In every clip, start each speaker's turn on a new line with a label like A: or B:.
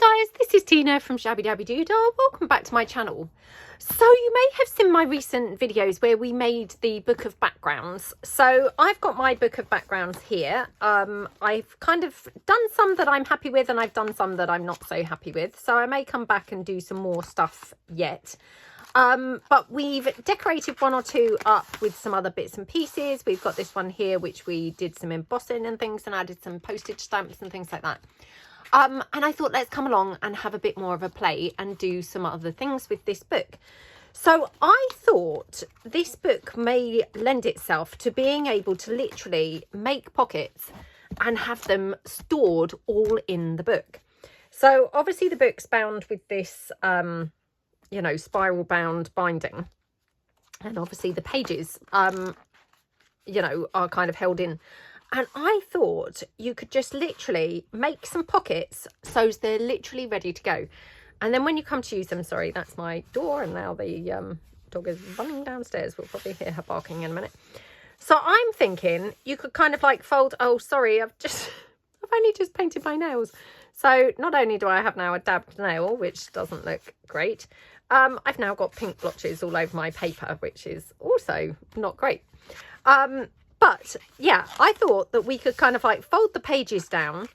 A: Hi guys, this is Tina from Shabbydabbydoodah. Welcome back to my channel. So you may have seen my recent videos where we made the book of backgrounds. So I've got my book of backgrounds here. I've kind of done some that I'm happy with and I've done some that I'm not so happy with. So I may come back and do some more stuff yet. But we've decorated one or two up with some other bits and pieces. We've got this one here which we did some embossing and things and added some postage stamps and things like that. And I thought, let's come along and have a bit more of a play and do some other things with this book. So I thought this book may lend itself to being able to literally make pockets and have them stored all in the book. So obviously the book's bound with this, you know, spiral bound binding. And obviously the pages, you know, are kind of held in. And I thought you could just literally make some pockets so they're literally ready to go. And then when you come to use them, sorry, that's my door. And now the dog is running downstairs. We'll probably hear her barking in a minute. So I'm thinking you could kind of like fold. Oh, sorry, I've only just painted my nails. So not only do I have now a dabbed nail, which doesn't look great, I've now got pink blotches all over my paper, which is also not great. But yeah, I thought that we could kind of like fold the pages down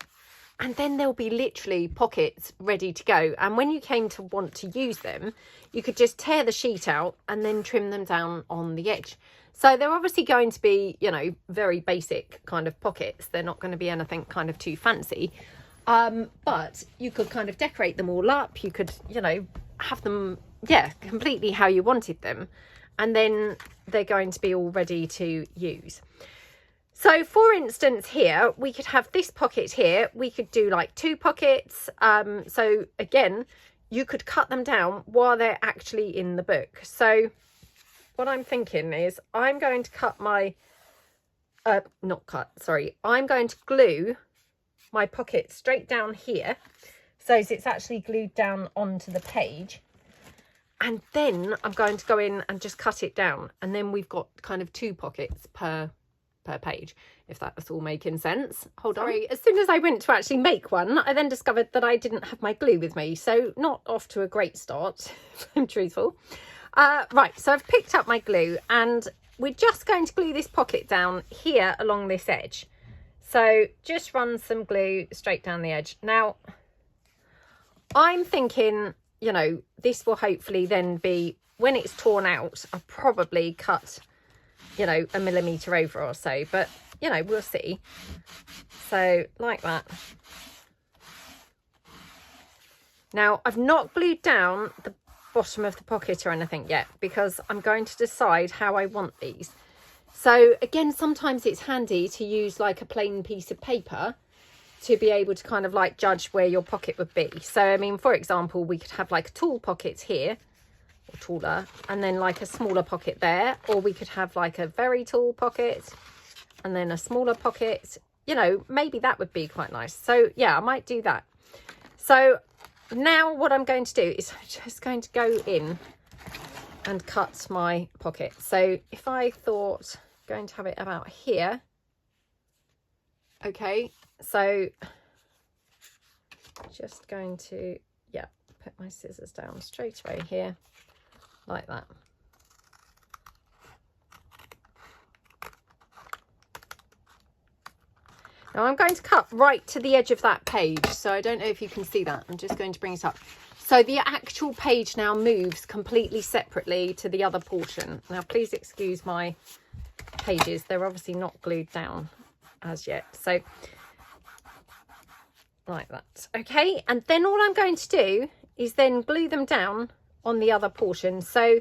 A: and then there'll be literally pockets ready to go. And when you came to want to use them, you could just tear the sheet out and then trim them down on the edge. So they're obviously going to be, you know, very basic kind of pockets. They're not going to be anything kind of too fancy. But you could kind of decorate them all up. You could, you know, have them, yeah, completely how you wanted them. And then they're going to be all ready to use. So for instance here, we could have this pocket here. We could do like 2 pockets. So again, you could cut them down while they're actually in the book. So what I'm thinking is I'm going to cut my, I'm going to glue my pocket straight down here. So it's actually glued down onto the page. And then I'm going to go in and just cut it down. And then we've got kind of 2 pockets per page, if that's all making sense. Hold on. As soon as I went to actually make one, I then discovered that I didn't have my glue with me. So not off to a great start, if I'm truthful. Right, so I've picked up my glue and we're just going to glue this pocket down here along this edge. So just run some glue straight down the edge. Now, I'm thinking, you know, this will hopefully then be, when it's torn out, I'll probably cut, you know, 1 millimetre over or so, but, you know, we'll see. So like that. Now, I've not glued down the bottom of the pocket or anything yet because I'm going to decide how I want these. So again, sometimes it's handy to use like a plain piece of paper to be able to kind of like judge where your pocket would be. So I mean, for example, we could have like a tall pocket here or taller and then like a smaller pocket there, or we could have like a very tall pocket and then a smaller pocket, you know, maybe that would be quite nice. So yeah, I might do that. So now what I'm going to do is I'm just going to go in and cut my pocket. So if I thought going to have it about here, okay, so just going to, yeah, put my scissors down straight away here like that. Now I'm going to cut right to the edge of that page. So I don't know if you can see that. I'm just going to bring it up. So the actual page now moves completely separately to the other portion. Now please excuse my pages. They're obviously not glued down as yet. So like that. Okay, and then all I'm going to do is then glue them down on the other portion. So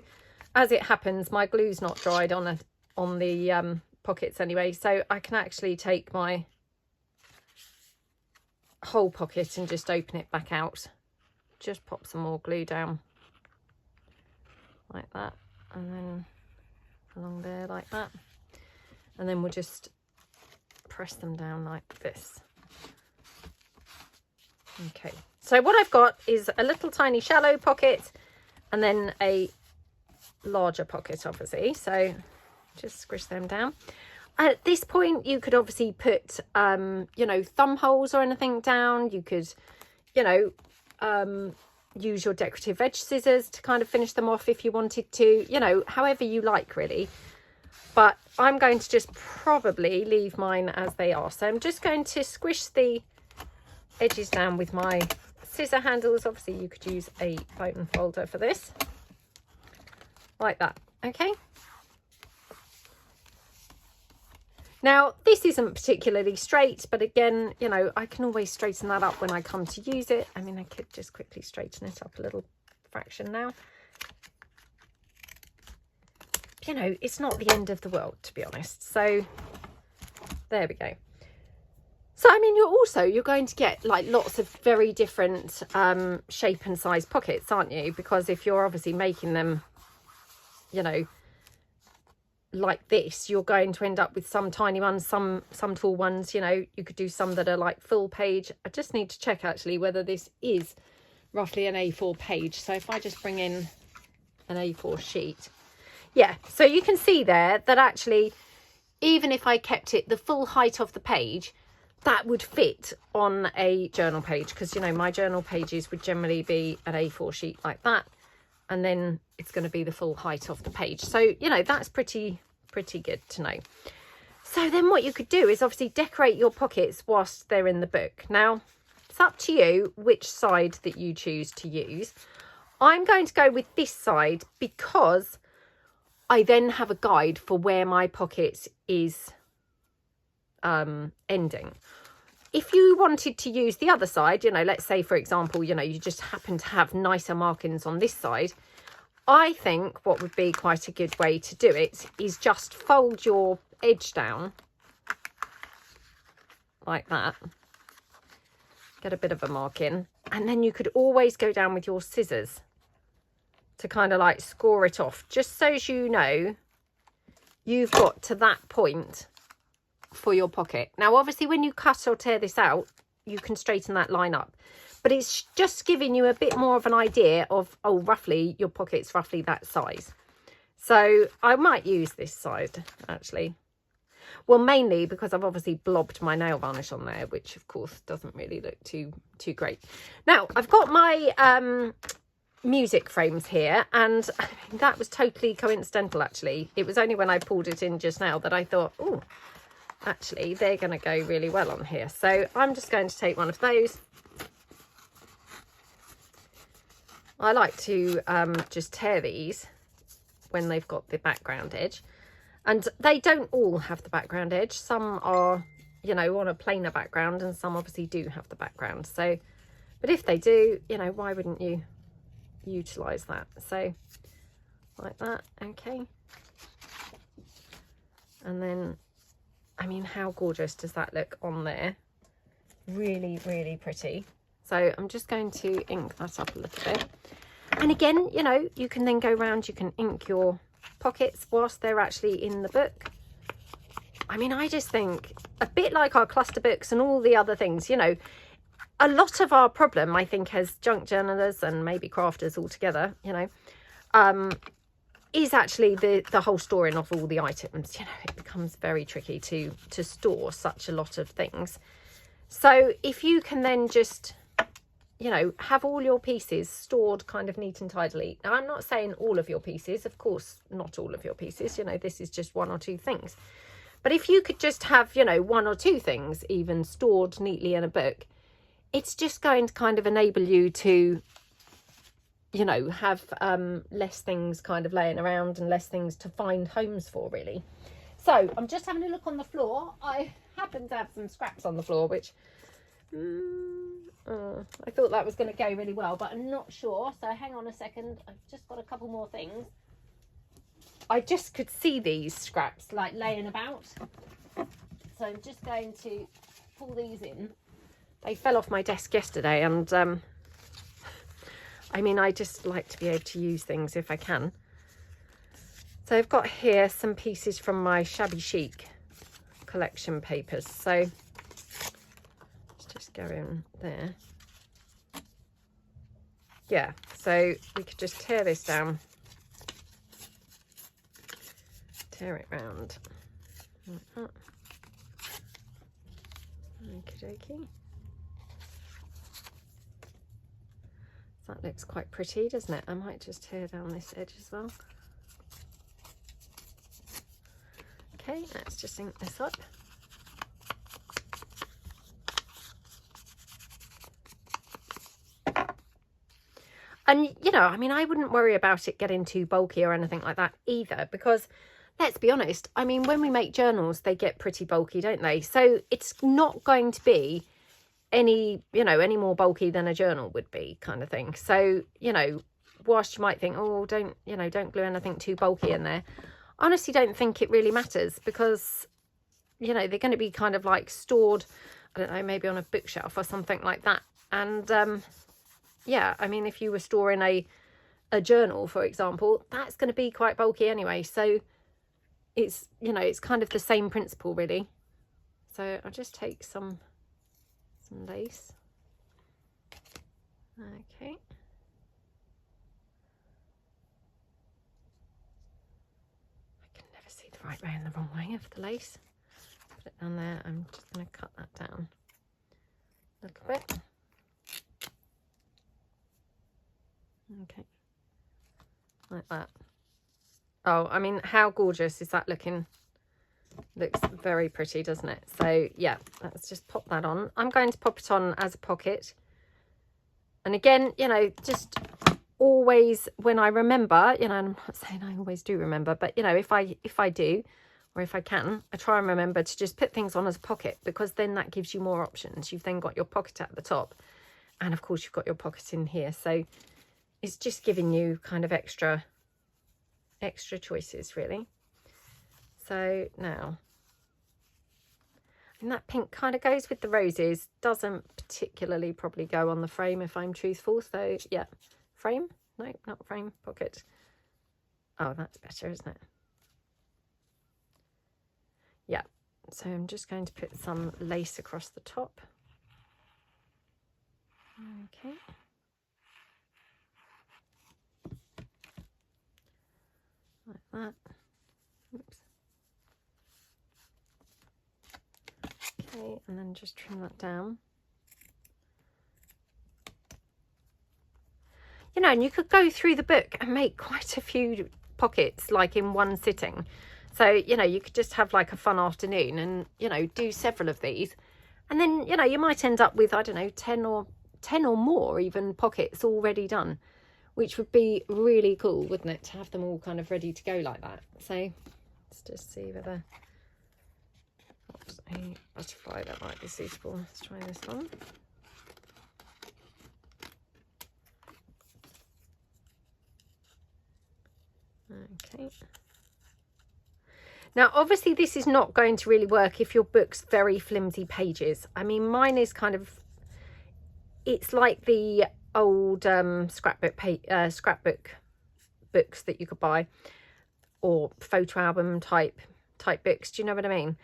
A: as it happens, my glue's not dried on the pockets anyway, so I can actually take my whole pocket and just open it back out. Just pop some more glue down like that, and then along there like that, and then we'll just press them down like this. Okay, so what I've got is a little tiny shallow pocket and then a larger pocket, obviously. So just squish them down. At this point, you could obviously put, you know, thumb holes or anything down. You could, you know, use your decorative edge scissors to kind of finish them off if you wanted to, you know, however you like really. But I'm going to just probably leave mine as they are. So I'm just going to squish the edges down with my scissor handles. Obviously you could use a bone folder for this, like that. Okay, now this isn't particularly straight, but again, you know, I can always straighten that up when I come to use it. I mean, I could just quickly straighten it up a little fraction now. You know, it's not the end of the world, to be honest. So there we go. So I mean, you're going to get like lots of very different shape and size pockets, aren't you? Because if you're obviously making them, you know, like this, you're going to end up with some tiny ones, some tall ones. You know, you could do some that are like full page. I just need to check actually whether this is roughly an A4 page. So if I just bring in an A4 sheet, yeah, so you can see there that actually, even if I kept it the full height of the page, that would fit on a journal page, because, you know, my journal pages would generally be an A4 sheet like that, and then it's going to be the full height of the page. So, you know, that's pretty good to know. So then what you could do is obviously decorate your pockets whilst they're in the book. Now, it's up to you which side that you choose to use. I'm going to go with this side because I then have a guide for where my pocket is ending. If you wanted to use the other side, you know, let's say for example, you know, you just happen to have nicer markings on this side, I think what would be quite a good way to do it is just fold your edge down like that, get a bit of a marking, and then you could always go down with your scissors to kind of like score it off, just so as you know you've got to that point for your pocket. Now obviously when you cut or tear this out, you can straighten that line up, but it's just giving you a bit more of an idea of, oh, roughly your pocket's roughly that size. So I might use this side actually, well, mainly because I've obviously blobbed my nail varnish on there, which of course doesn't really look too great. Now I've got my music frames here, and I mean, that was totally coincidental actually. It was only when I pulled it in just now that I thought, oh, actually they're going to go really well on here. So I'm just going to take one of those. I like to just tear these when they've got the background edge, and they don't all have the background edge. Some are, you know, on a plainer background, and some obviously do have the background. So, but if they do, you know, why wouldn't you utilize that? So like that. Okay, and then I mean, how gorgeous does that look on there? Really pretty. So I'm just going to ink that up a little bit, and again, you know, you can then go around, you can ink your pockets whilst they're actually in the book. I mean, I just think a bit like our cluster books and all the other things, you know, a lot of our problem, I think, as junk journalers and maybe crafters altogether, you know, is actually the whole storing of all the items. You know, it becomes very tricky to store such a lot of things. So if you can then just, you know, have all your pieces stored kind of neat and tidily. Now, I'm not saying all of your pieces, of course, not all of your pieces, you know, this is just one or two things. But if you could just have, you know, one or two things even stored neatly in a book, it's just going to kind of enable you to, you know, have less things kind of laying around and less things to find homes for, really. So I'm just having a look on the floor. I happen to have some scraps on the floor, which I thought that was going to go really well, but I'm not sure. So hang on a second. I've just got a couple more things. I just could see these scraps like laying about. So I'm just going to pull these in. They fell off my desk yesterday, and I mean, I just like to be able to use things if I can. So I've got here some pieces from my Shabby Chic collection papers. So let's just go in there. Yeah, so we could just tear this down. Tear it round. Like that. Okie dokie. That looks quite pretty, doesn't it? I might just tear down this edge as well. Okay, let's just ink this up. And, you know, I mean, I wouldn't worry about it getting too bulky or anything like that either, because let's be honest, I mean, when we make journals, they get pretty bulky, don't they? So it's not going to be any, you know, any more bulky than a journal would be, kind of thing. So, you know, whilst you might think, oh, don't glue anything too bulky in there, I honestly don't think it really matters, because, you know, they're going to be kind of like stored, I don't know, maybe on a bookshelf or something like that. And yeah, I mean, if you were storing a journal, for example, that's going to be quite bulky anyway. So it's, you know, it's kind of the same principle, really. So I'll just take some lace. Okay. I can never see the right way and the wrong way of the lace. Put it down there. I'm just going to cut that down a little bit. Okay. Like that. Oh, I mean, how gorgeous is that looking? Looks very pretty, doesn't it? So yeah, let's just pop that on. I'm going to pop it on as a pocket. And again, you know, just always when I remember, you know, I'm not saying I always do remember, but you know, if I do, or if I can, I try and remember to just put things on as a pocket, because then that gives you more options. You've then got your pocket at the top, and of course you've got your pocket in here. So it's just giving you kind of extra choices, really. So now, and that pink kind of goes with the roses, doesn't particularly probably go on the frame if I'm truthful. So yeah, frame, no, not frame, pocket. Oh, that's better, isn't it? Yeah, so I'm just going to put some lace across the top. Okay. Like that. Oops. Okay, and then just trim that down. You know, and you could go through the book and make quite a few pockets like in one sitting. So, you know, you could just have like a fun afternoon and, you know, do several of these. And then, you know, you might end up with, I don't know, 10 or more even pockets already done, which would be really cool, wouldn't it, to have them all kind of ready to go like that. So let's just see whether a butterfly that might be suitable. Let's try this one. Okay. Now, obviously, this is not going to really work if your book's very flimsy pages. I mean, mine is kind of, it's like the old scrapbook books that you could buy, or photo album type books. Do you know what I mean?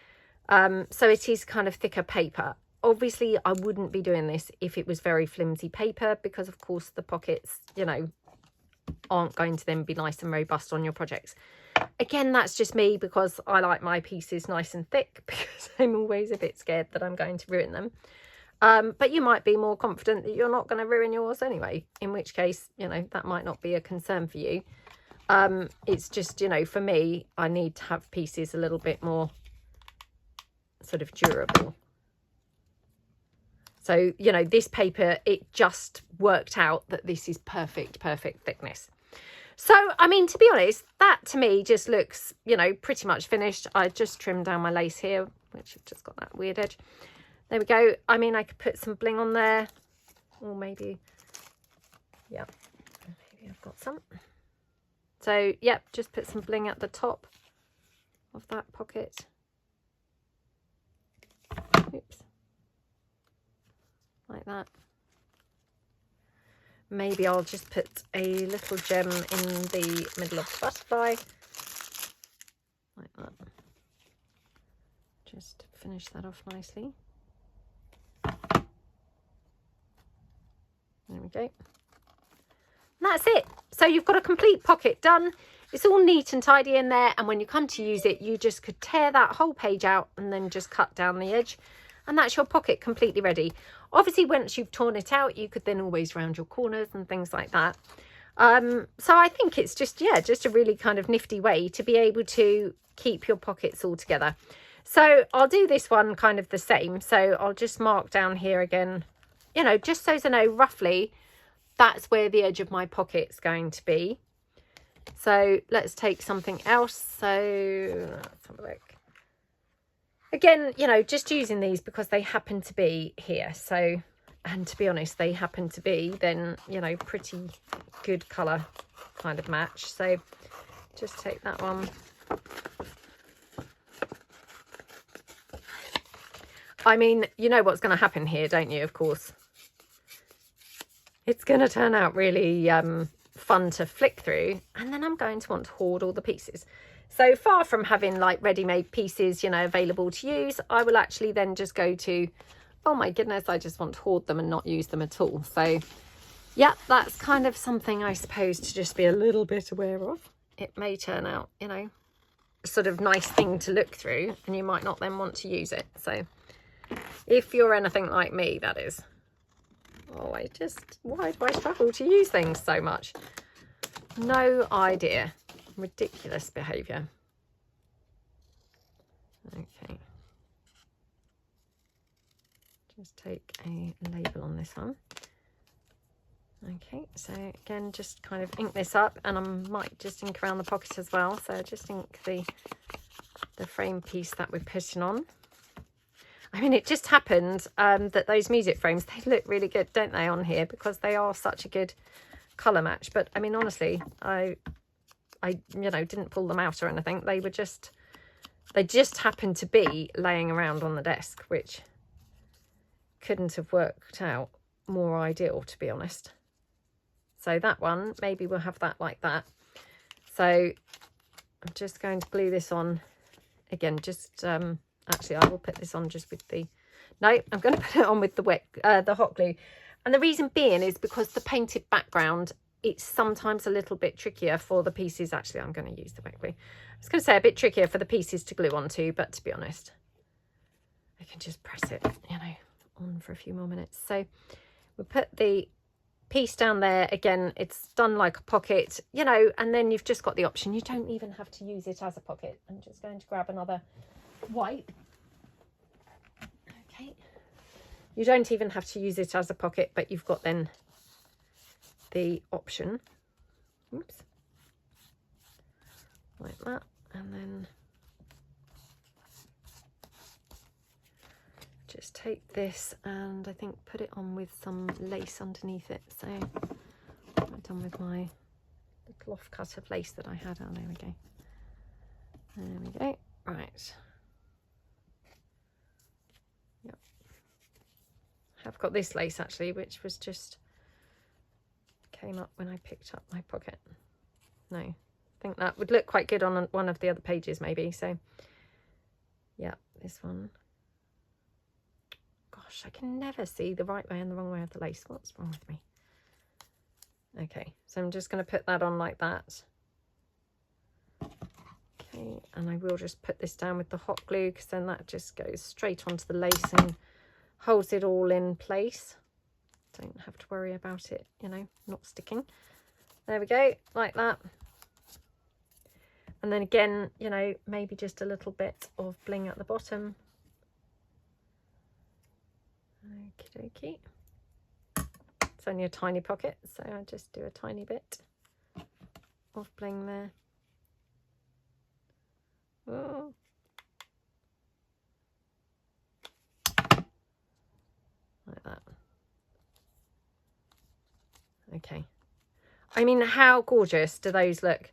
A: So it is kind of thicker paper. Obviously, I wouldn't be doing this if it was very flimsy paper, because of course the pockets, you know, aren't going to then be nice and robust on your projects. Again, that's just me, because I like my pieces nice and thick, because I'm always a bit scared that I'm going to ruin them. But you might be more confident that you're not going to ruin yours anyway, in which case, you know, that might not be a concern for you. It's just, you know, for me, I need to have pieces a little bit more sort of durable. So, you know, this paper, it just worked out that this is perfect thickness. So, I mean, to be honest, that to me just looks, you know, pretty much finished. I just trimmed down my lace here, which has just got that weird edge. There we go. I mean, I could put some bling on there, or maybe, yeah, maybe I've got some. So, yep, just put some bling at the top of that pocket. Oops. Like that. Maybe I'll just put a little gem in the middle of the butterfly, like that. Just finish that off nicely. There we go. And that's it. So you've got a complete pocket done. It's all neat and tidy in there, and when you come to use it, you just could tear that whole page out and then just cut down the edge, and that's your pocket completely ready. Obviously, once you've torn it out, you could then always round your corners and things like that. So I think it's just, yeah, just a really kind of nifty way to be able to keep your pockets all together. So I'll do this one kind of the same. So I'll just mark down here again, you know, just so as I know roughly that's where the edge of my pocket's going to be. So let's take something else. So let's have a look. Again, you know, just using these because they happen to be here. So, and to be honest, they happen to be then, you know, pretty good colour kind of match. So just take that one. I mean, you know what's going to happen here, don't you? Of course. It's going to turn out really fun to flick through, and then I'm going to want to hoard all the pieces. So far from having like ready-made pieces, you know, available to use, I will actually then just go to, oh my goodness, I just want to hoard them and not use them at all. So yeah, that's kind of something I suppose to just be a little bit aware of. It may turn out, you know, a sort of nice thing to look through, and you might not then want to use it. So if you're anything like me, that is. Oh, why do I struggle to use things so much? No idea. Ridiculous behaviour. Okay. Just take a label on this one. Okay, so again, just kind of ink this up, and I might just ink around the pocket as well. So just ink the frame piece that we're putting on. I mean, it just happened that those music frames, they look really good, don't they, on here, because they are such a good colour match. But I mean, honestly, I you know, didn't pull them out or anything. They just happened to be laying around on the desk, which couldn't have worked out more ideal, to be honest. So that one, maybe we'll have that like that. So I'm just going to glue this on again, just actually, I will put this on just with the... No, I'm going to put it on with the hot glue. And the reason being is because the painted background, it's sometimes a little bit trickier for the pieces. Actually, I'm going to use the wet glue. I was going to say a bit trickier for the pieces to glue onto, but to be honest, I can just press it, you know, on for a few more minutes. So we'll put the piece down there. Again, it's done like a pocket, you know, and then you've just got the option. You don't even have to use it as a pocket. I'm just going to grab another white. Okay, you don't even have to use it as a pocket, but you've got then the option. Oops, like that, and then just take this and I think put it on with some lace underneath it. So I'm done with my little off cut of lace that I had. Oh, there we go. There we go. Right. I've got this lace actually, which was just came up when I picked up my pocket. No, I think that would look quite good on one of the other pages maybe. So yeah, this one. Gosh, I can never see the right way and the wrong way of the lace. What's wrong with me? Okay, so I'm just going to put that on like that. Okay, and I will just put this down with the hot glue, because then that just goes straight onto the lace and holds it all in place. Don't have to worry about it, you know, not sticking. There we go, like that. And then again, you know, maybe just a little bit of bling at the bottom. Okie dokie. It's only a tiny pocket, so I just do a tiny bit of bling there. Oh. Like that. Okay, I mean, how gorgeous do those look?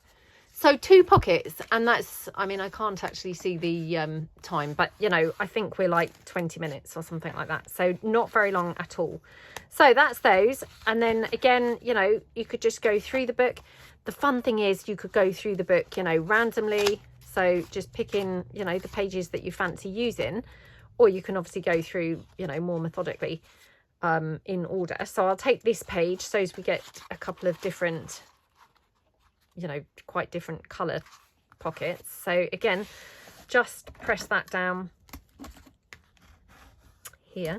A: So 2 pockets, and that's, I mean, I can't actually see the time, but you know, I think we're like 20 minutes or something like that, so not very long at all. So that's those. And then again, you know, you could just go through the book. The fun thing is you could go through the book, you know, randomly, so just picking, you know, the pages that you fancy using, or you can obviously go through, you know, more methodically in order. So I'll take this page so as we get a couple of different, you know, quite different colour pockets. So again, just press that down here.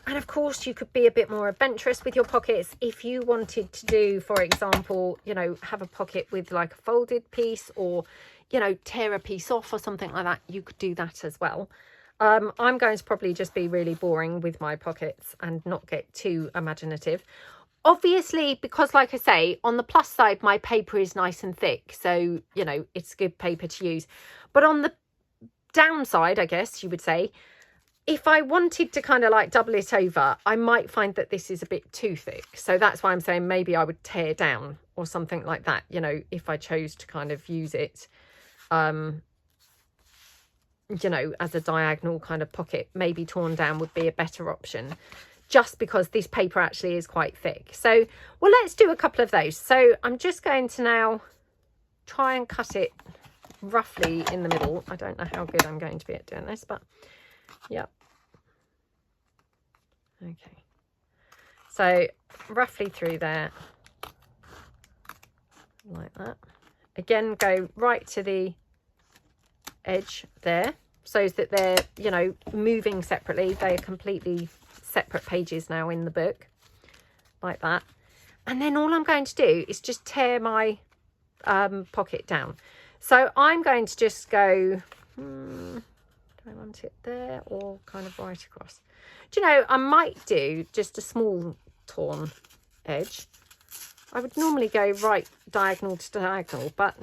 A: And of course, you could be a bit more adventurous with your pockets. If you wanted to do, for example, you know, have a pocket with like a folded piece, or, you know, tear a piece off or something like that, you could do that as well. I'm going to probably just be really boring with my pockets and not get too imaginative. Obviously, because like I say, on the plus side, my paper is nice and thick. So, you know, it's good paper to use. But on the downside, I guess you would say, if I wanted to kind of like double it over, I might find that this is a bit too thick. So that's why I'm saying maybe I would tear down or something like that, you know, if I chose to kind of use it, you know, as a diagonal kind of pocket. Maybe torn down would be a better option, just because this paper actually is quite thick. So, well, let's do a couple of those. So I'm just going to now try and cut it roughly in the middle. I don't know how good I'm going to be at doing this, but yeah. Okay. So roughly through there, like that. Again, go right to the edge there, so that they're, you know, moving separately. They are completely separate pages now in the book, like that. And then all I'm going to do is just tear my pocket down. So I'm going to just go, do I want it there or kind of right across? Do you know, I might do just a small torn edge. I would normally go right diagonal to diagonal, but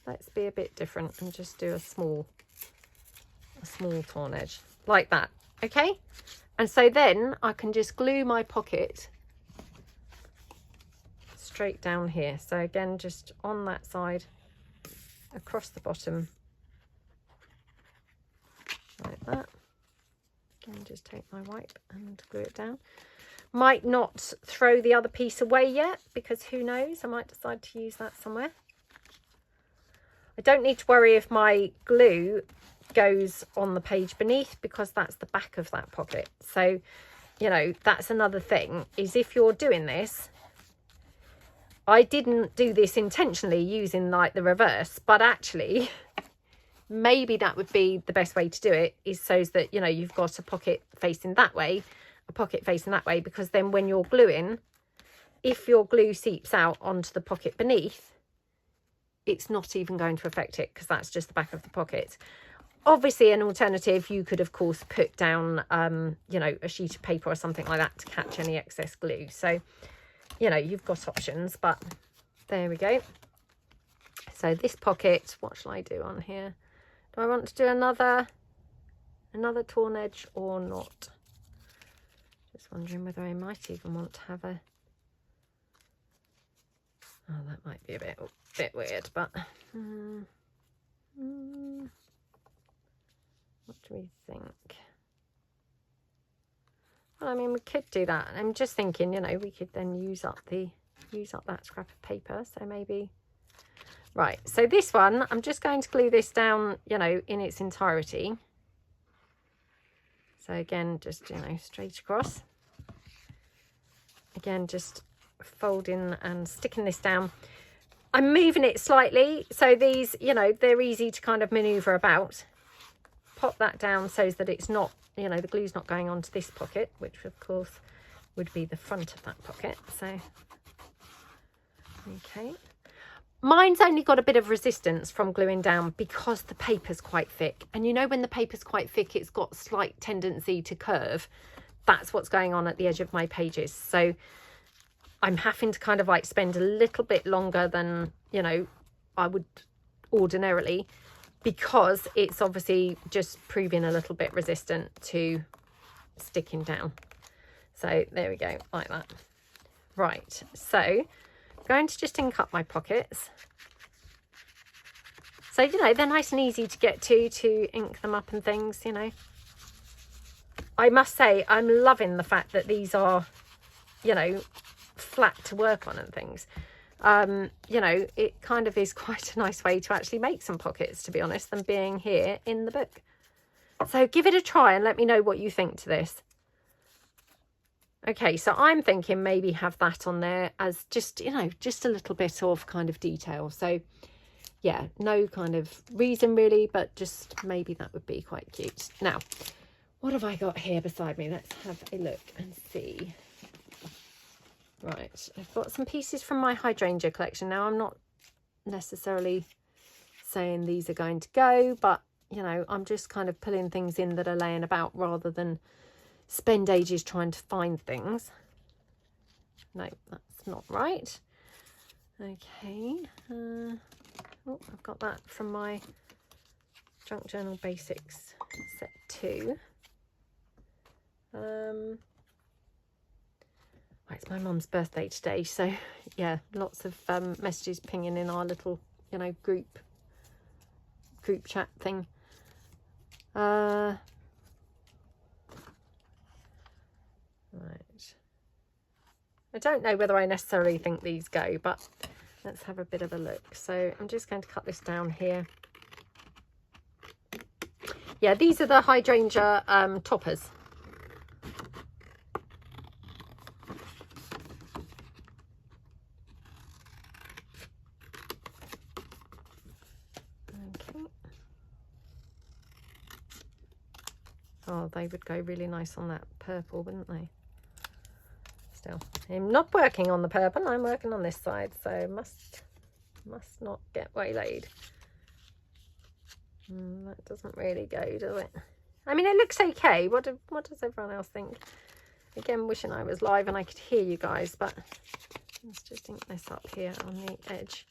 A: let's be a bit different and just do a small torn edge like that. Okay. And so then I can just glue my pocket straight down here. So again, just on that side, across the bottom, like that. Again, just take my wipe and glue it down. Might not throw the other piece away yet, because who knows, I might decide to use that somewhere. I don't need to worry if my glue goes on the page beneath, because that's the back of that pocket. So, you know, that's another thing, is if you're doing this, I didn't do this intentionally using like the reverse, but actually maybe that would be the best way to do it, is so that, you know, you've got a pocket facing that way, a pocket facing that way, because then when you're gluing, if your glue seeps out onto the pocket beneath, it's not even going to affect it, because that's just the back of the pocket. Obviously, an alternative, you could of course put down you know, a sheet of paper or something like that to catch any excess glue. So, you know, you've got options, but there we go. So this pocket, what shall I do on here? Do I want to do another torn edge or not? Just wondering whether I might even want to have a, oh, that might be a bit weird, but what do we think? Well, I mean, we could do that. I'm just thinking, you know, we could then use up that scrap of paper. So maybe, right. So this one, I'm just going to glue this down, you know, in its entirety. So again, just, you know, straight across. Again, just folding and sticking this down. I'm moving it slightly, so these, you know, they're easy to kind of maneuver about. Pop that down so that it's not, you know, the glue's not going onto this pocket, which of course would be the front of that pocket. So, okay. Mine's only got a bit of resistance from gluing down because the paper's quite thick. And you know, when the paper's quite thick, it's got slight tendency to curve. That's what's going on at the edge of my pages. So I'm having to kind of like spend a little bit longer than, you know, I would ordinarily, because it's obviously just proving a little bit resistant to sticking down. So there we go, like that. Right, so I'm going to just ink up my pockets. So, you know, they're nice and easy to get to ink them up and things, you know. I must say, I'm loving the fact that these are, you know, flat to work on and things. You know, it kind of is quite a nice way to actually make some pockets, to be honest, than being here in the book. So give it a try and let me know what you think to this. Okay, so I'm thinking maybe have that on there as just, you know, just a little bit of kind of detail. So yeah, no kind of reason really, but just maybe that would be quite cute. Now, What have I got here beside me? Let's have a look and see. Right, I've got some pieces from my hydrangea collection. Now, I'm not necessarily saying these are going to go, but, you know, I'm just kind of pulling things in that are laying about rather than spend ages trying to find things. No, that's not right. Okay. Oh, I've got that from my Junk Journal Basics set 2. It's my mum's birthday today, so yeah, lots of messages pinging in our little, you know, group chat thing. Right, I don't know whether I necessarily think these go, but let's have a bit of a look. So I'm just going to cut this down here. Yeah, these are the hydrangea toppers. Oh, they would go really nice on that purple, wouldn't they? Still, I'm not working on the purple, I'm working on this side, so must not get waylaid. That doesn't really go, does it? I mean, it looks okay. What does everyone else think? Again, wishing I was live and I could hear you guys, but let's just ink this up here on the edge.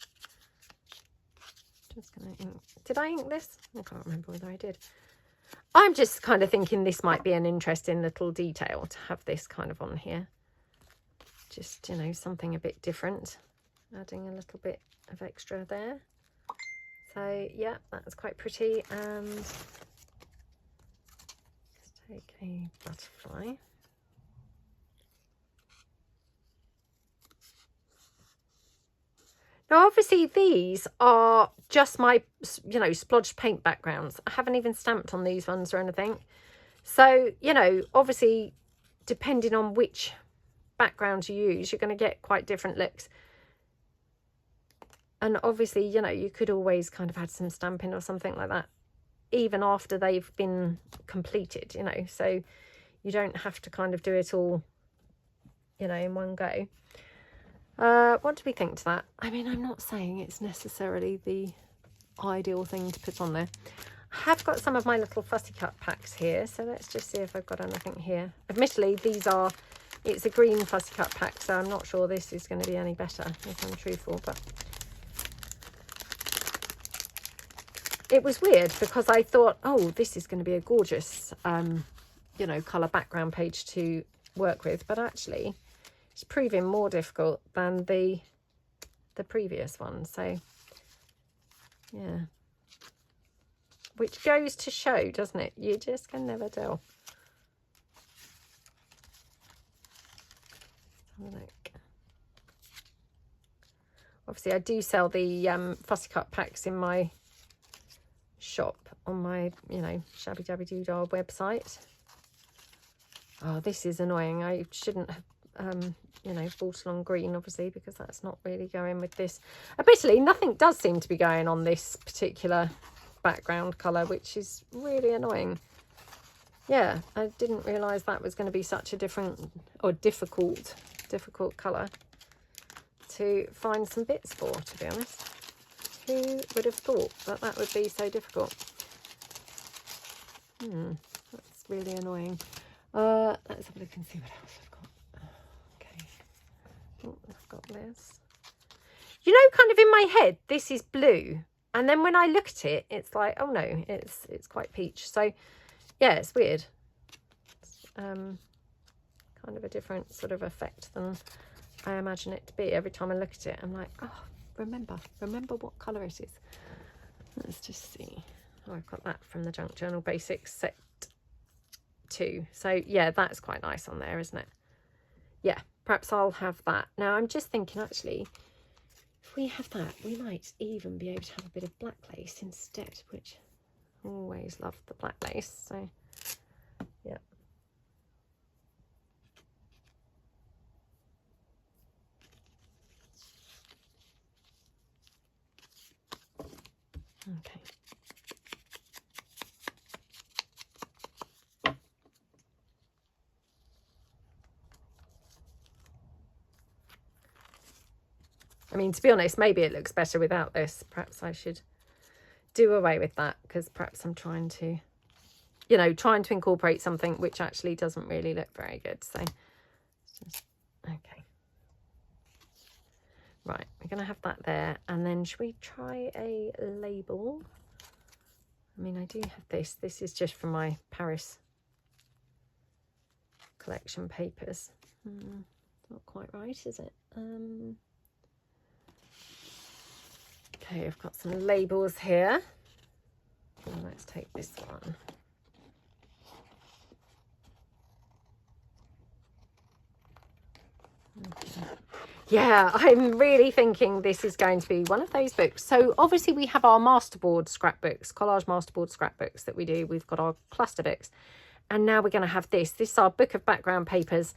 A: Just gonna ink. Did I ink this? I can't remember whether I did. I'm just kind of thinking this might be an interesting little detail to have this kind of on here. Just, you know, something a bit different. Adding a little bit of extra there. So, yeah, that's quite pretty. And let's take a butterfly. Now, obviously, these are just my, you know, splodged paint backgrounds. I haven't even stamped on these ones or anything. So, you know, obviously, depending on which background you use, you're going to get quite different looks. And obviously, you know, you could always kind of add some stamping or something like that, even after they've been completed, you know. So you don't have to kind of do it all, you know, in one go. What do we think to that? I mean, I'm not saying it's necessarily the ideal thing to put on there. I have got some of my little fussy cut packs here, so let's just see if I've got anything here. Admittedly, it's a green fussy cut pack, so I'm not sure this is going to be any better, if I'm truthful, but it was weird because I thought, oh, this is going to be a gorgeous, you know, colour background page to work with, but actually it's proving more difficult than the previous one. So yeah, which goes to show, doesn't it? You just can never tell. Let's have a look. Obviously, I do sell the fussy cut packs in my shop on my, you know, Shabbydabbydoodah website. Oh, this is annoying. I shouldn't have you know, bought along green, obviously, because that's not really going with this. Basically, nothing does seem to be going on this particular background colour, which is really annoying. Yeah, I didn't realise that was going to be such a different or difficult colour to find some bits for, to be honest. Who would have thought that that would be so difficult? That's really annoying. Let's have a look and see what else I've got. Oh, I've got this. You know, kind of in my head, this is blue. And then when I look at it, it's like, oh no, it's quite peach. So, yeah, it's weird. It's, kind of a different sort of effect than I imagine it to be. Every time I look at it, I'm like, oh, remember what colour it is. Let's just see. Oh, I've got that from the Junk Journal Basics set 2. So, yeah, that's quite nice on there, isn't it? Yeah. Perhaps I'll have that. Now, I'm just thinking, actually, if we have that, we might even be able to have a bit of black lace instead, which I always love the black lace. So, yeah. Okay. I mean, to be honest, maybe it looks better without this. Perhaps I should do away with that, because perhaps I'm trying to, you know, trying to incorporate something which actually doesn't really look very good. So, just, okay. Right, we're going to have that there. And then should we try a label? I mean, I do have this. This is just from my Paris collection papers. Not quite right, is it? Okay, I've got some labels here. And let's take this one. Okay. Yeah, I'm really thinking this is going to be one of those books. So obviously we have our masterboard scrapbooks, collage masterboard scrapbooks that we do. We've got our cluster books. And now we're going to have this. This is our book of background papers.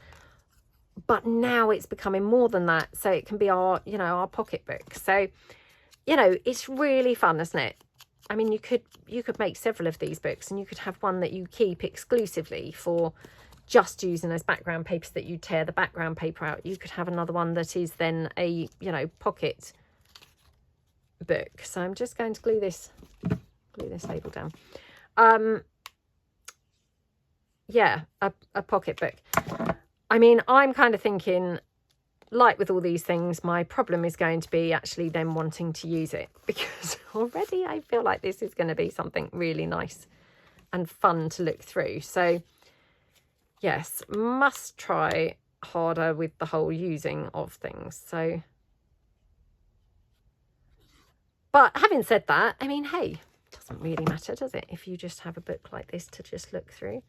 A: But now it's becoming more than that. So it can be our, you know, our pocketbook. So, you know, it's really fun, isn't it? I mean, you could make several of these books, and you could have one that you keep exclusively for just using as background papers, that you tear the background paper out. You could have another one that is then a, you know, pocket book. So I'm just going to glue this label down. Yeah, a pocket book. I mean, I'm kind of thinking, like with all these things, my problem is going to be actually them wanting to use it, because already I feel like this is going to be something really nice and fun to look through. So yes, must try harder with the whole using of things. So, but having said that, I mean, hey, it doesn't really matter, does it? If you just have a book like this to just look through.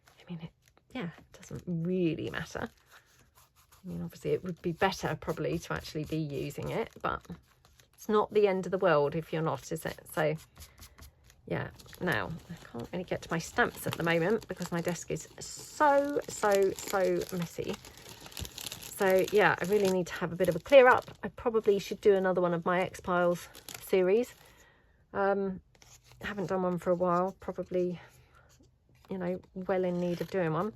A: I mean, it doesn't really matter. I mean, obviously it would be better probably to actually be using it, but it's not the end of the world if you're not, is it? So yeah, now I can't really get to my stamps at the moment because my desk is so messy. So yeah, I really need to have a bit of a clear up. I probably should do another one of my X-Piles series. Haven't done one for a while, probably, you know, well in need of doing one.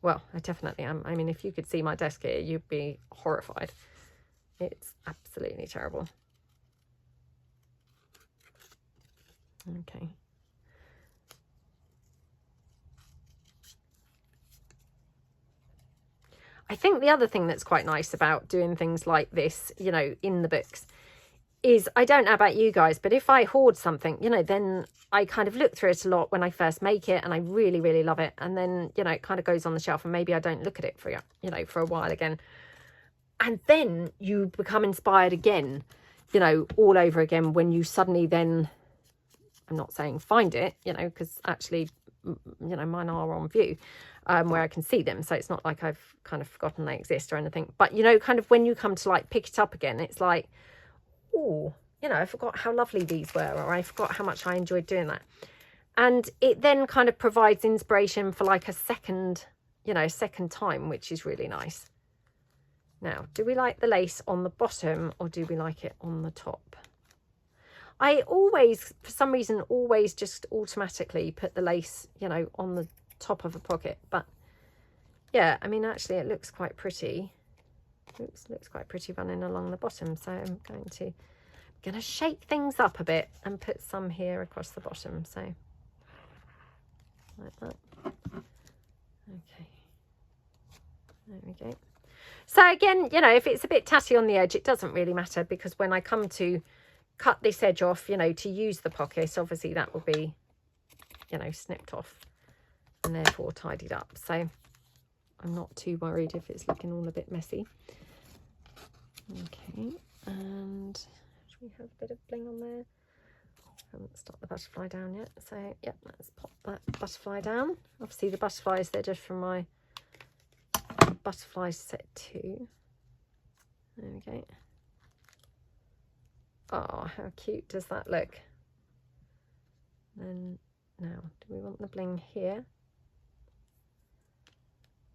A: Well, I definitely am. I mean, if you could see my desk here, you'd be horrified. It's absolutely terrible. Okay. I think the other thing that's quite nice about doing things like this, you know, in the books, is, I don't know about you guys, but if I hoard something, you know, then I kind of look through it a lot when I first make it, and I really love it. And then, you know, it kind of goes on the shelf, and maybe I don't look at it for, you know, for a while again. And then you become inspired again, you know, all over again when you suddenly then, I'm not saying find it, you know, because actually, you know, mine are on view, where I can see them. So it's not like I've kind of forgotten they exist or anything. But, you know, kind of when you come to like pick it up again, it's like, oh, you know, I forgot how lovely these were, or I forgot how much I enjoyed doing that. And it then kind of provides inspiration for like a second, you know, second time, which is really nice. Now, do we like the lace on the bottom, or do we like it on the top? I always, for some reason, always just automatically put the lace, you know, on the top of a pocket. But yeah, I mean, actually it looks quite pretty. Oops, looks quite pretty running along the bottom. So I'm going to shake things up a bit and put some here across the bottom. So like that. Okay. There we go. So again, you know, if it's a bit tatty on the edge, it doesn't really matter, because when I come to cut this edge off, you know, to use the pocket, obviously that will be, you know, snipped off and therefore tidied up. So I'm not too worried if it's looking all a bit messy. Okay, and should we have a bit of bling on there? I haven't stuck the butterfly down yet, so yep, let's pop that butterfly down. Obviously the butterflies, they're just from my butterfly set 2. There we go. Oh, how cute does that look? And now, do we want the bling here?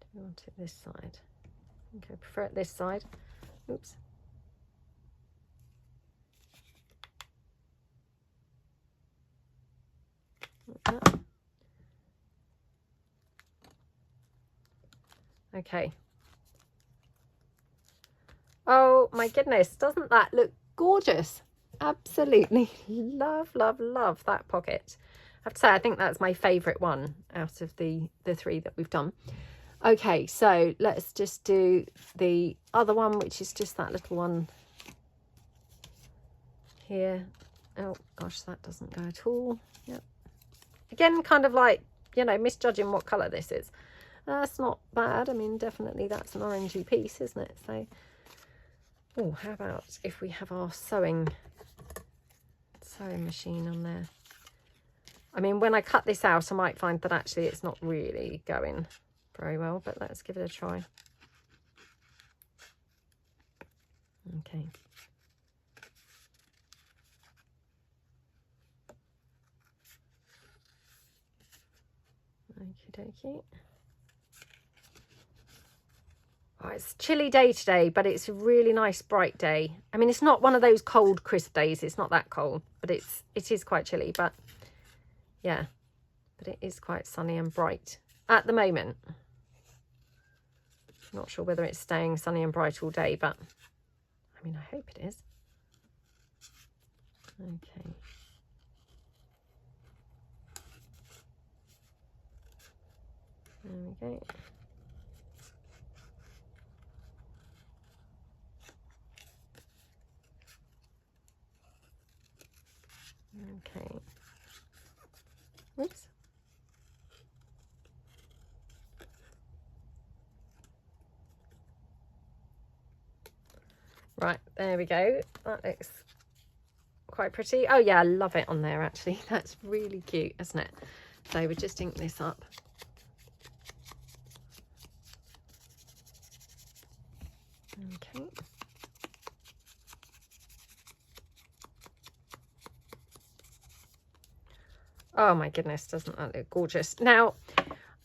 A: Do we want it this side? I think I prefer it this side. Oops. Like that. Okay. Oh my goodness, doesn't that look gorgeous? Absolutely love, love, love that pocket. I have to say, I think that's my favourite one out of the three that we've done. Okay, so let's just do the other one, which is just that little one here. Oh gosh, that doesn't go at all. Yep. Again, kind of like, you know, misjudging what colour this is. That's not bad. I mean, definitely that's an orangey piece, isn't it? So, oh, how about if we have our sewing machine on there? I mean, when I cut this out, I might find that actually it's not really going very well, but let's give it a try. Okay. Okie dokie. Oh, it's a chilly day today, but it's a really nice bright day. I mean, it's not one of those cold, crisp days. It's not that cold, but it is quite chilly. But yeah, but it is quite sunny and bright at the moment. Not sure whether it's staying sunny and bright all day, but I mean, I hope it is. Okay. There we go. Okay. Oops. Right, there we go. That looks quite pretty. Oh yeah, I love it on there actually. That's really cute, isn't it? So we just ink this up. Okay. Oh my goodness, doesn't that look gorgeous? Now,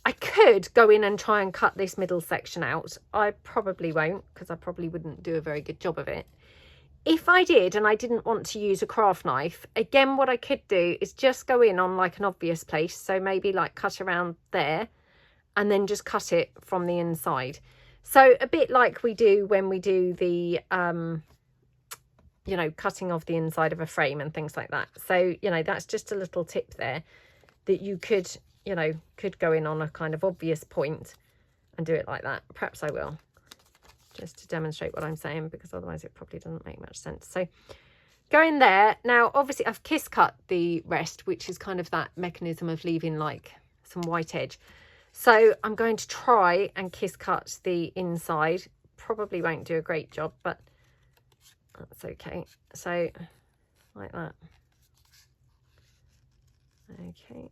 A: I could go in and try and cut this middle section out. I probably won't, because I probably wouldn't do a very good job of it. If I did and I didn't want to use a craft knife, again, what I could do is just go in on like an obvious place. So maybe like cut around there and then just cut it from the inside. So a bit like we do when we do the, you know, cutting off the inside of a frame and things like that. So, you know, that's just a little tip there that you could, you know, could go in on a kind of obvious point and do it like that. Perhaps I will, just to demonstrate what I'm saying, because otherwise it probably doesn't make much sense. So go in there. Now, obviously I've kiss cut the rest, which is kind of that mechanism of leaving like some white edge. So I'm going to try and kiss cut the inside. Probably won't do a great job, but that's okay. So like that. Okay.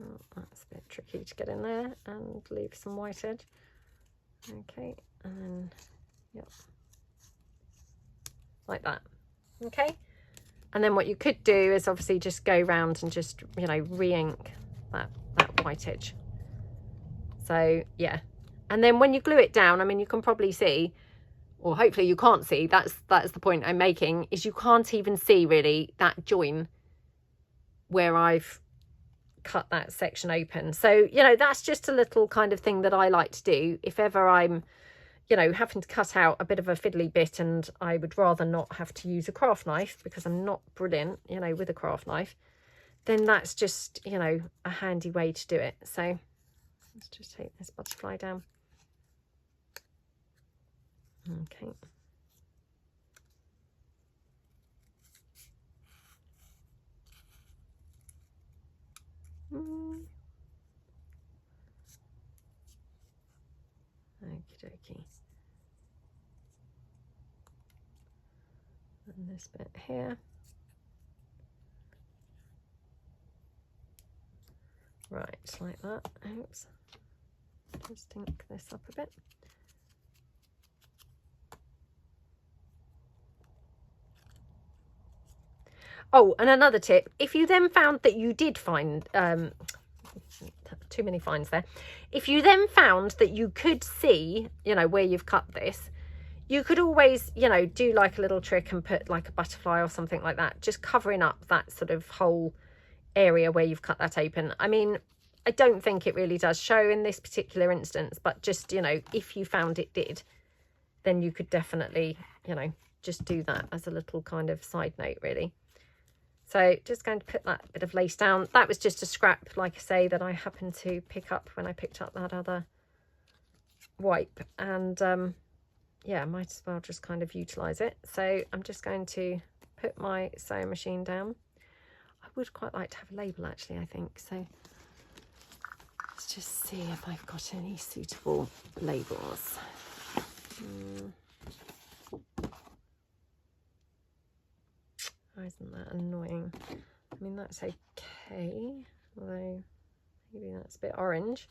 A: Oh, that's a bit tricky to get in there and leave some white edge. Okay, and then, yep, like that. Okay, and then what you could do is obviously just go round and just, you know, re-ink that white edge. So yeah, and then when you glue it down, I mean, you can probably see, or hopefully you can't see, that's the point I'm making, is you can't even see really that join where I've cut that section open. So, you know, that's just a little kind of thing that I like to do if ever I'm, you know, having to cut out a bit of a fiddly bit and I would rather not have to use a craft knife because I'm not brilliant, you know, with a craft knife, then that's just, you know, a handy way to do it. So let's just take this butterfly down. Okay. Okie dokie. And this bit here. Right, like that. Oops. Just ink this up a bit. Oh, and another tip, if you then found that you did find, too many finds there, if you then found that you could see, you know, where you've cut this, you could always, you know, do like a little trick and put like a butterfly or something like that, just covering up that sort of whole area where you've cut that open. I mean, I don't think it really does show in this particular instance, but just, you know, if you found it did, then you could definitely, you know, just do that as a little kind of side note, really. So just going to put that bit of lace down. That was just a scrap, like I say, that I happened to pick up when I picked up that other wipe. And yeah, I might as well just kind of utilise it. So I'm just going to put my sewing machine down. I would quite like to have a label, actually, I think. So let's just see if I've got any suitable labels. Oh, isn't that annoying? I mean, that's okay, although maybe that's a bit orange.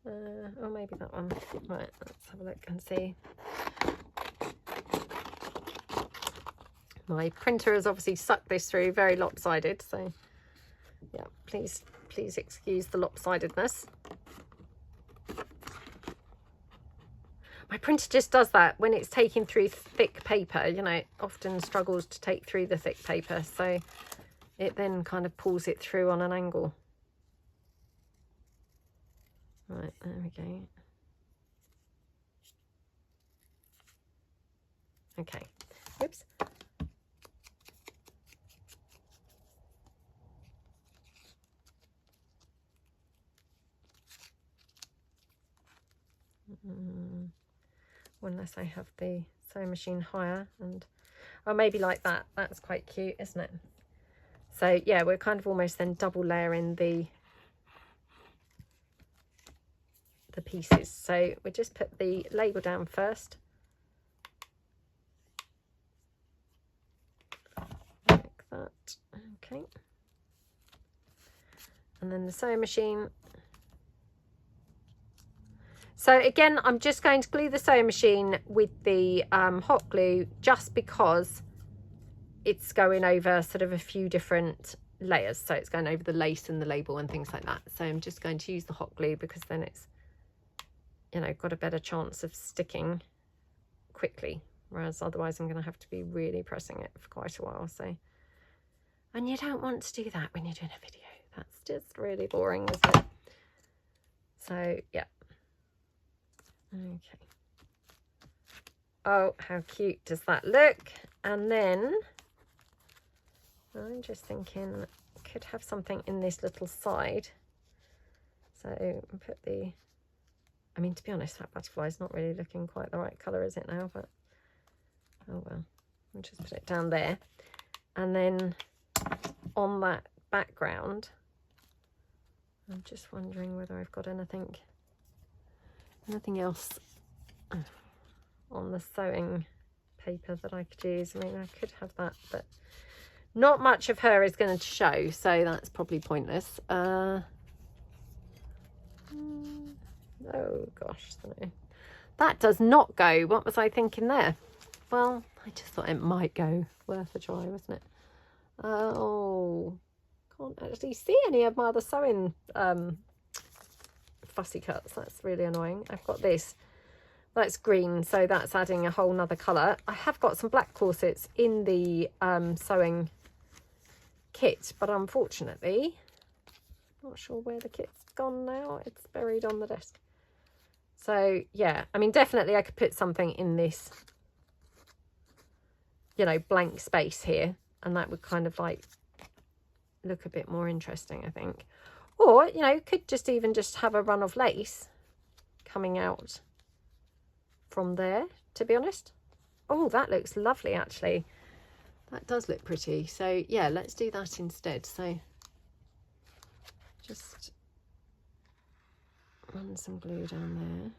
A: Or maybe that one. Right, let's have a look and see. My printer has obviously sucked this through, very lopsided, so yeah, please excuse the lopsidedness. My printer just does that when it's taking through thick paper, you know, it often struggles to take through the thick paper, so it then kind of pulls it through on an angle. Right, there we go. Okay, oops. Unless I have the sewing machine higher, and oh, maybe like that. That's quite cute, isn't it? So yeah, we're kind of almost then double layering the pieces. So we just put the label down first, like that. Okay, and then the sewing machine. So again, I'm just going to glue the sewing machine with the hot glue, just because it's going over sort of a few different layers. So it's going over the lace and the label and things like that. So I'm just going to use the hot glue because then it's, you know, got a better chance of sticking quickly. Whereas otherwise I'm going to have to be really pressing it for quite a while. So, and you don't want to do that when you're doing a video. That's just really boring, isn't it? So yeah. Okay. Oh, how cute does that look? And then I'm just thinking I could have something in this little side. So put the, I mean, to be honest, that butterfly is not really looking quite the right colour, is it now? But oh well, I'll just put it down there. And then on that background, I'm just wondering whether I've got anything else on the sewing paper that I could use. I mean, I could have that, but not much of her is going to show, so that's probably pointless. Oh gosh, no. That does not go. What was I thinking there? Well, I just thought it might go. Worth a try, wasn't it? Oh, can't actually see any of my other sewing fussy cuts. That's really annoying. I've got this, that's green, so that's adding a whole nother colour. I have got some black corsets in the sewing kit, but unfortunately not sure where the kit's gone now. It's buried on the desk. So yeah, I mean, definitely I could put something in this, you know, blank space here, and that would kind of like look a bit more interesting, I think. Or, you know, could just even just have a run of lace coming out from there, to be honest. Oh, that looks lovely, actually. That does look pretty. So, yeah, let's do that instead. So, just run some glue down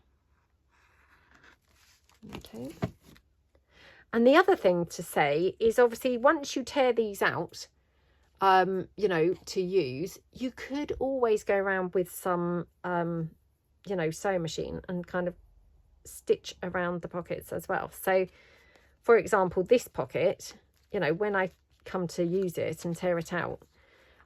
A: there. Okay. And the other thing to say is, obviously, once you tear these out, you know, to use, you could always go around with some, you know, sewing machine and kind of stitch around the pockets as well. So, for example, this pocket, you know, when I come to use it and tear it out,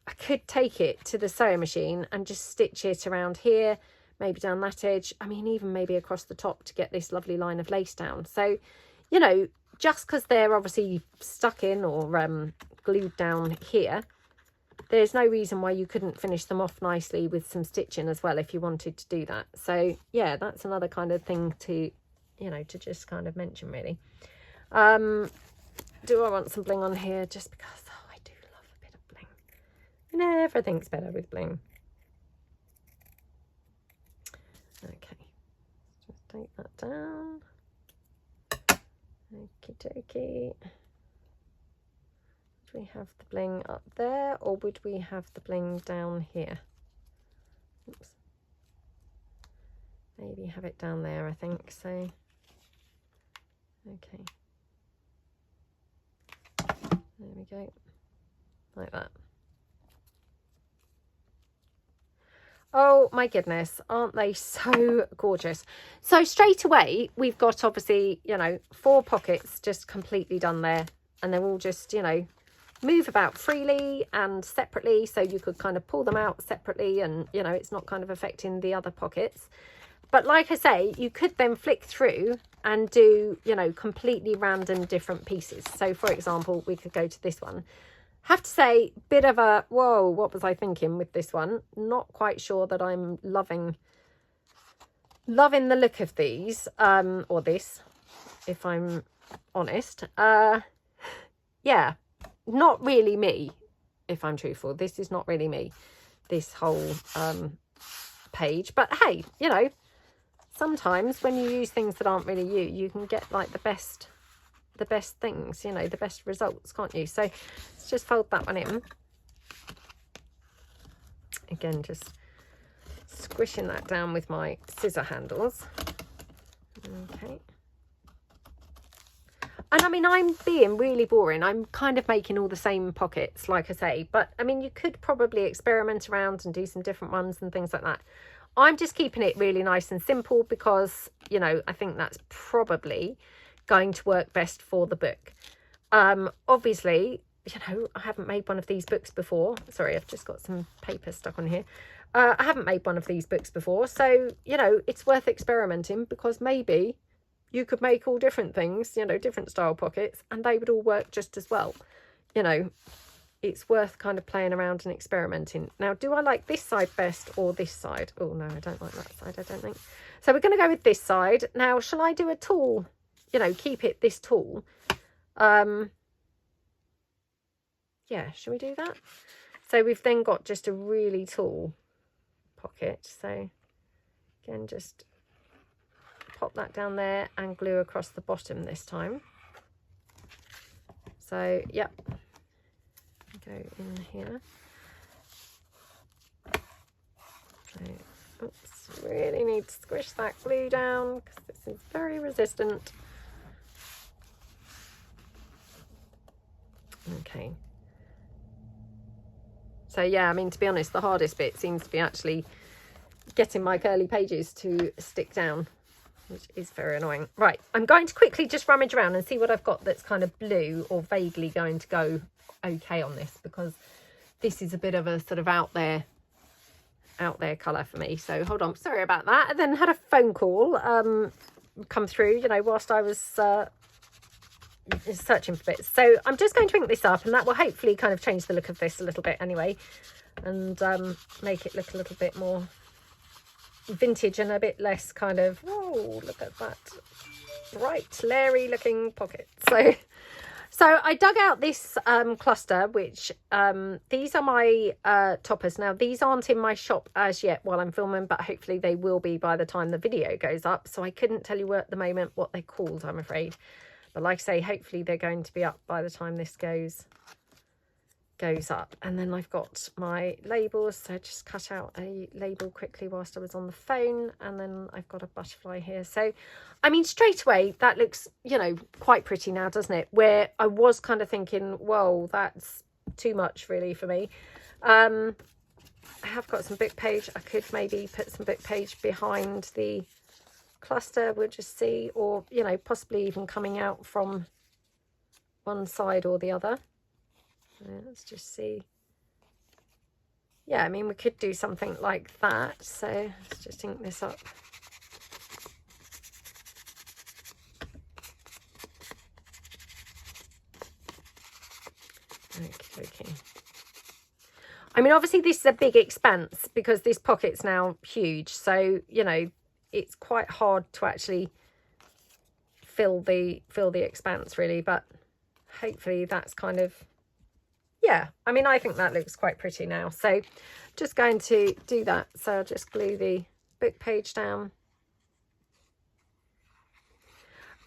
A: I could take it to the sewing machine and just stitch it around here, maybe down that edge. I mean, even maybe across the top to get this lovely line of lace down. So, you know, just because they're obviously stuck in or glued down here, there's no reason why you couldn't finish them off nicely with some stitching as well if you wanted to do that. So yeah, that's another kind of thing to, you know, to just kind of mention really. Do I want some bling on here? Just because, oh, I do love a bit of bling. You know, everything's better with bling. Okay, just take that down. Okie dokie. Would we have the bling up there, or would we have the bling down here? Oops. Maybe have it down there, I think. So, okay. There we go. Like that. Oh my goodness, aren't they so gorgeous? So straight away, we've got obviously, you know, 4 pockets just completely done there. And they're all just, you know, move about freely and separately. So you could kind of pull them out separately and, you know, it's not kind of affecting the other pockets. But like I say, you could then flick through and do, you know, completely random different pieces. So for example, we could go to this one. Have to say, bit of a, whoa, what was I thinking with this one? Not quite sure that I'm loving the look of these, or this, if I'm honest. Yeah, not really me, if I'm truthful. This is not really me, this whole page. But hey, you know, sometimes when you use things that aren't really you, you can get like the best things, you know, the best results, can't you? So let's just fold that one in. Again, just squishing that down with my scissor handles. Okay. And I mean, I'm being really boring. I'm kind of making all the same pockets, like I say, but I mean, you could probably experiment around and do some different ones and things like that. I'm just keeping it really nice and simple because, you know, I think that's probably going to work best for the book. Obviously, you know, I haven't made one of these books before. Sorry, I've just got some paper stuck on here. I haven't made one of these books before, so, you know, it's worth experimenting because maybe you could make all different things, you know, different style pockets, and they would all work just as well. You know, it's worth kind of playing around and experimenting. Now, do I like this side best or this side? Oh no, I don't like that side, I don't think. So we're going to go with this side. Now, shall I do a tall, you know, keep it this tall? Yeah, shall we do that? So we've then got just a really tall pocket. So again, just pop that down there and glue across the bottom this time. So, yep, go in here. So, oops, really need to squish that glue down because this is very resistant. Okay. So yeah, I mean, to be honest, the hardest bit seems to be actually getting my curly pages to stick down, which is very annoying. Right, I'm going to quickly just rummage around and see what I've got that's kind of blue or vaguely going to go okay on this, because this is a bit of a sort of out there colour for me. So hold on, sorry about that. I then had a phone call come through, you know, whilst I was searching for bits. So I'm just going to ink this up, and that will hopefully kind of change the look of this a little bit anyway, and make it look a little bit more vintage and a bit less kind of, whoa, look at that bright Larry looking pocket. So I dug out this cluster, which these are my toppers. Now, these aren't in my shop as yet while I'm filming, but hopefully they will be by the time the video goes up. So I couldn't tell you at the moment what they're called, I'm afraid. But like I say, hopefully they're going to be up by the time this goes up. And then I've got my labels, so I just cut out a label quickly whilst I was on the phone, and then I've got a butterfly here. So I mean, straight away that looks, you know, quite pretty now, doesn't it? Where I was kind of thinking, whoa, that's too much really for me. I have got some book page. I could maybe put some book page behind the cluster, we'll just see, or, you know, possibly even coming out from one side or the other. Let's just see. Yeah, I mean, we could do something like that. So let's just ink this up. Okay. I mean, obviously this is a big expanse because this pocket's now huge. So, you know, it's quite hard to actually fill the expanse really, but hopefully that's kind of, yeah, I mean, I think that looks quite pretty now. So just going to do that. So I'll just glue the book page down.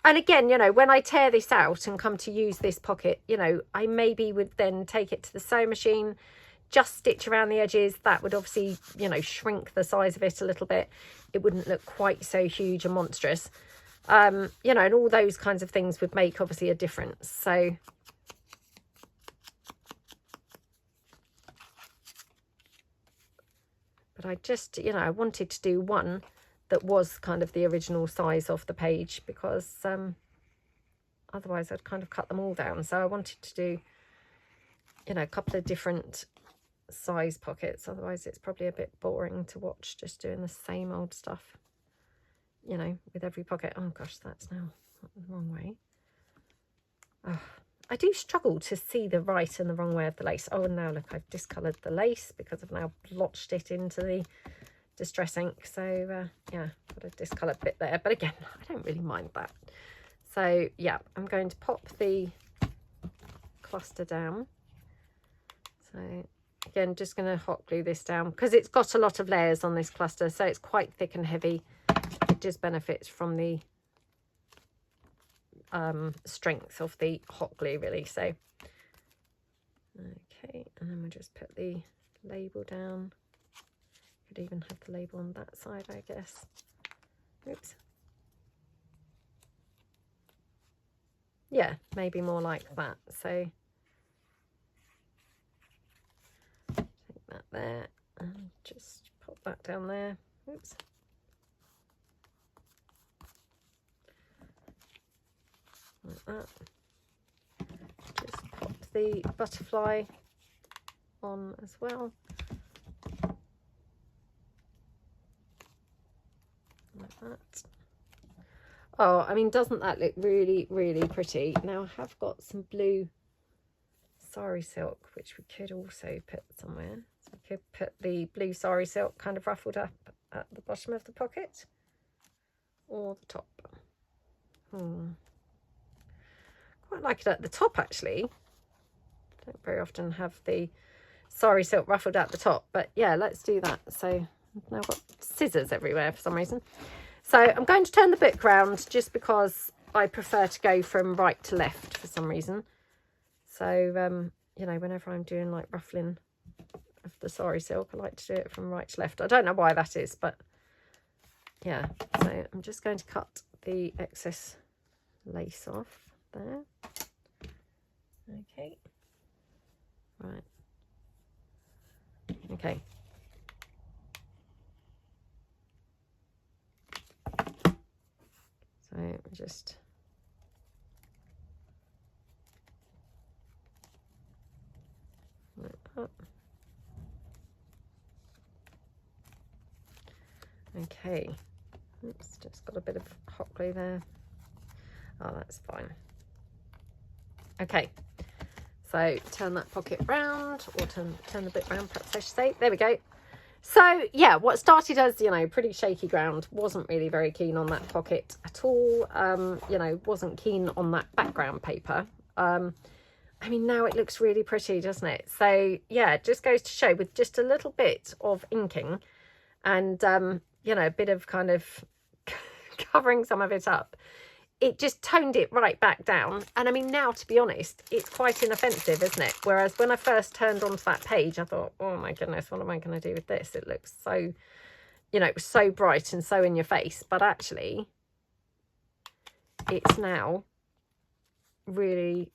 A: And again, you know, when I tear this out and come to use this pocket, you know, I maybe would then take it to the sewing machine, just stitch around the edges. That would obviously, you know, shrink the size of it a little bit. It wouldn't look quite so huge and monstrous. You know, and all those kinds of things would make obviously a difference. So but I just, you know, I wanted to do one that was kind of the original size of the page, because otherwise I'd kind of cut them all down. So I wanted to do, you know, a couple of different size pockets. Otherwise it's probably a bit boring to watch, just doing the same old stuff, you know, with every pocket. Oh gosh, that's now the wrong way. Oh, I do struggle to see the right and the wrong way of the lace. Oh, and now look, I've discoloured the lace because I've now blotched it into the distress ink. So yeah, got a discoloured bit there, but again, I don't really mind that. So yeah, I'm going to pop the cluster down. So again, just going to hot glue this down because it's got a lot of layers on this cluster, so it's quite thick and heavy. It just benefits from the strength of the hot glue really. So okay, and then we'll just put the label down. Could even have the label on that side, I guess. Oops. Yeah, maybe more like that. So take that there and just pop that down there. Oops. Like that. Just pop the butterfly on as well. Like that. Oh, I mean, doesn't that look really, really pretty? Now I have got some blue sari silk, which we could also put somewhere. So we could put the blue sari silk kind of ruffled up at the bottom of the pocket or the top. Quite like it at the top actually. Don't very often have the sari silk ruffled at the top, but yeah, let's do that. So I've now got scissors everywhere for some reason. So I'm going to turn the book round just because I prefer to go from right to left for some reason. So you know, whenever I'm doing like ruffling of the sari silk, I like to do it from right to left. I don't know why that is, but yeah. So I'm just going to cut the excess lace off there. Okay, right, okay. So just like that. Okay, oops, just got a bit of hot glue there. Oh, that's fine. Okay, so turn that pocket round, or turn the bit round, perhaps I should say. There we go. So yeah, what started as, you know, pretty shaky ground, wasn't really very keen on that pocket at all. You know, wasn't keen on that background paper. I mean, now it looks really pretty, doesn't it? So yeah, it just goes to show with just a little bit of inking and you know, a bit of kind of covering some of it up, it just toned it right back down. And I mean, now, to be honest, it's quite inoffensive, isn't it? Whereas when I first turned onto that page, I thought, oh my goodness, what am I going to do with this? It looks so, you know, it was so bright and so in your face. But actually, it's now really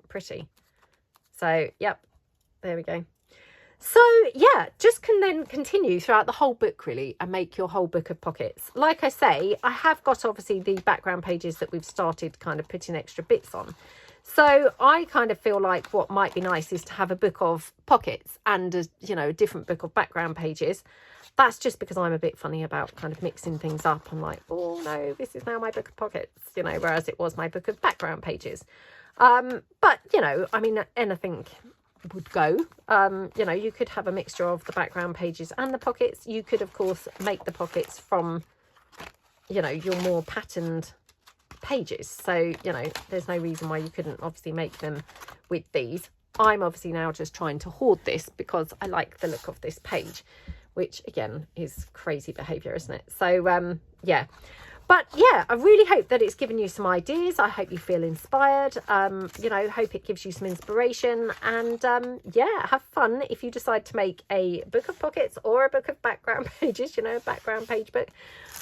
A: pretty. So, yep, there we go. So yeah, just can then continue throughout the whole book really and make your whole book of pockets. Like I say, I have got obviously the background pages that we've started kind of putting extra bits on. So I kind of feel like what might be nice is to have a book of pockets and a, you know, a different book of background pages. That's just because I'm a bit funny about kind of mixing things up. I'm like, oh no, this is now my book of pockets, you know, whereas it was my book of background pages. But you know, I mean, anything would go. You know, you could have a mixture of the background pages and the pockets. You could, of course, make the pockets from, you know, your more patterned pages. So, you know, there's no reason why you couldn't obviously make them with these. I'm obviously now just trying to hoard this because I like the look of this page, which again is crazy behavior, isn't it? So yeah, but yeah, I really hope that it's given you some ideas. I hope you feel inspired. You know, hope it gives you some inspiration, and yeah, have fun if you decide to make a book of pockets or a book of background pages, you know, a background page book.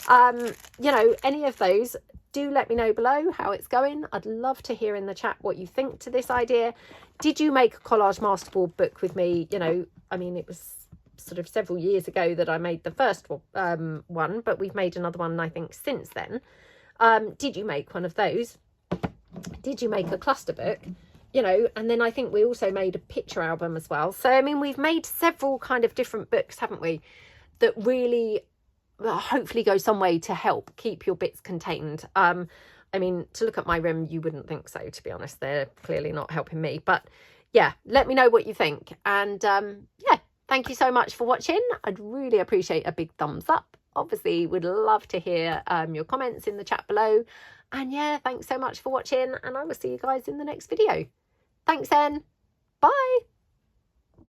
A: You know, any of those, do let me know below how it's going. I'd love to hear in the chat what you think to this idea. Did you make a collage masterboard book with me? You know, I mean, it was sort of several years ago that I made the first one, but we've made another one, I think, since then. Did you make one of those? Did you make a cluster book? You know, and then I think we also made a picture album as well. So, I mean, we've made several kind of different books, haven't we, that really hopefully go some way to help keep your bits contained. I mean, to look at my room, you wouldn't think so, to be honest. They're clearly not helping me. But yeah, let me know what you think. And yeah, thank you so much for watching. I'd really appreciate a big thumbs up. Obviously, would love to hear your comments in the chat below. And yeah, thanks so much for watching. And I will see you guys in the next video. Thanks then. Bye.